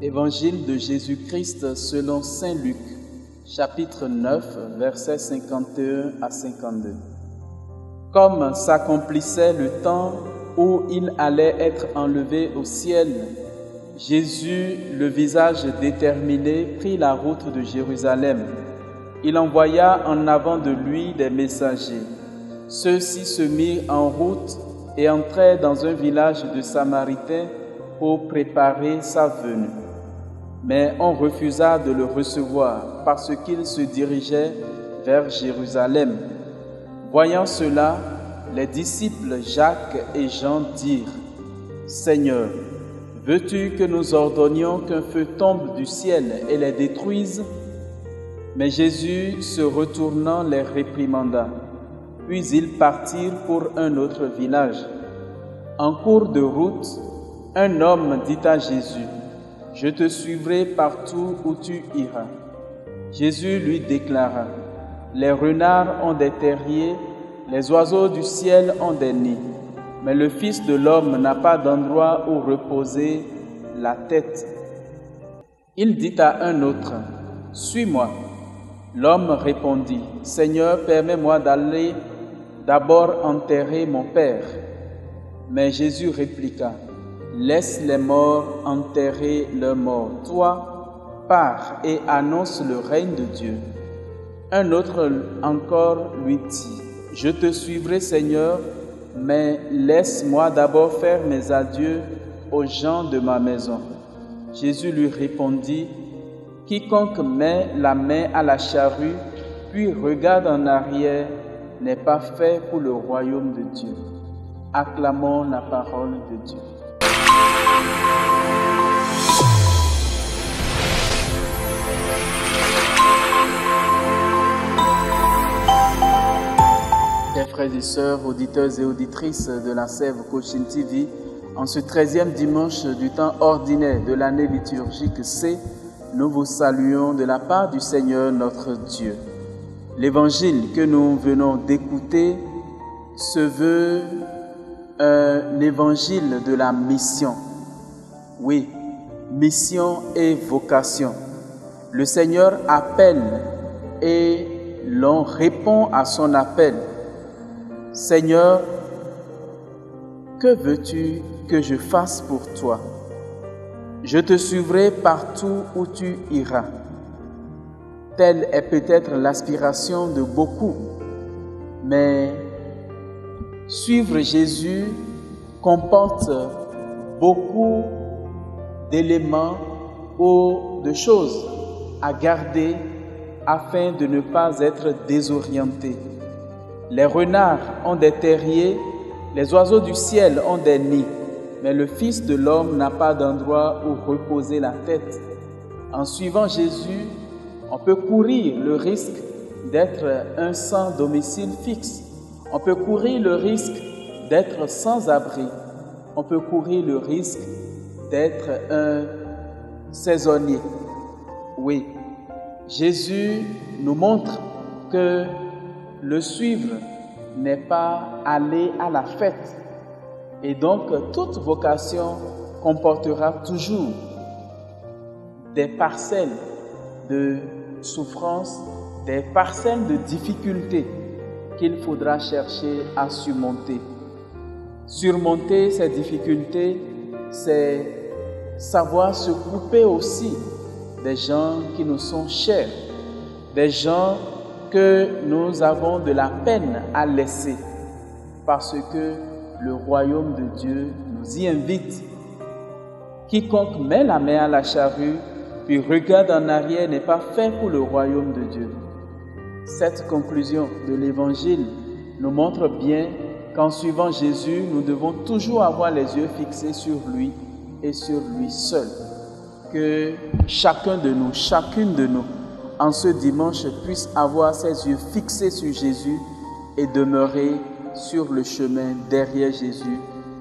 Évangile de Jésus-Christ selon saint Luc, chapitre 9, versets 51 à 52. Comme s'accomplissait le temps où il allait être enlevé au ciel, Jésus, le visage déterminé, prit la route de Jérusalem. Il envoya en avant de lui des messagers. Ceux-ci se mirent en route et entrèrent dans un village de Samaritains pour préparer sa venue. Mais on refusa de le recevoir parce qu'il se dirigeait vers Jérusalem. Voyant cela, les disciples Jacques et Jean dirent : « Seigneur, veux-tu que nous ordonnions qu'un feu tombe du ciel et les détruise ?» Mais Jésus, se retournant, les réprimanda. Puis ils partirent pour un autre village. En cours de route, un homme dit à Jésus : « Je te suivrai partout où tu iras. » Jésus lui déclara : « Les renards ont des terriers, les oiseaux du ciel ont des nids, mais le Fils de l'homme n'a pas d'endroit où reposer la tête. » Il dit à un autre : « Suis-moi. » L'homme répondit : « Seigneur, permets-moi d'aller d'abord enterrer mon Père. » Mais Jésus répliqua : « Laisse les morts enterrer leurs morts. Toi, pars et annonce le règne de Dieu. » Un autre encore lui dit : « Je te suivrai, Seigneur, mais laisse-moi d'abord faire mes adieux aux gens de ma maison. » Jésus lui répondit : « Quiconque met la main à la charrue, puis regarde en arrière, n'est pas fait pour le royaume de Dieu. » Acclamons la parole de Dieu. Chers frères et sœurs, auditeurs et auditrices de la Sève Coaching TV, en ce 13e dimanche du temps ordinaire de l'année liturgique C, nous vous saluons de la part du Seigneur notre Dieu. L'évangile que nous venons d'écouter se veut un évangile de la mission. Oui, mission et vocation. Le Seigneur appelle et l'on répond à son appel. Seigneur, que veux-tu que je fasse pour toi? Je te suivrai partout où tu iras. Telle est peut-être l'aspiration de beaucoup, mais suivre Jésus comporte beaucoup d'éléments ou de choses à garder afin de ne pas être désorienté. Les renards ont des terriers, les oiseaux du ciel ont des nids, mais le Fils de l'homme n'a pas d'endroit où reposer la tête. En suivant Jésus, on peut courir le risque d'être un sans domicile fixe. On peut courir le risque d'être sans abri. On peut courir le risque d'être un saisonnier. Oui, Jésus nous montre que le suivre n'est pas aller à la fête. Et donc, toute vocation comportera toujours des parcelles de souffrance, des parcelles de difficultés qu'il faudra chercher à surmonter. Surmonter ces difficultés, c'est savoir se couper aussi des gens qui nous sont chers, des gens que nous avons de la peine à laisser, parce que le royaume de Dieu nous y invite. Quiconque met la main à la charrue, puis regarde en arrière, n'est pas fait pour le royaume de Dieu. Cette conclusion de l'Évangile nous montre bien qu'en suivant Jésus, nous devons toujours avoir les yeux fixés sur lui et sur lui seul. Que chacun de nous, chacune de nous, en ce dimanche, puisse avoir ses yeux fixés sur Jésus et demeurer sur le chemin derrière Jésus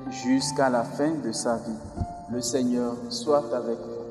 jusqu'à la fin de sa vie. Le Seigneur soit avec vous.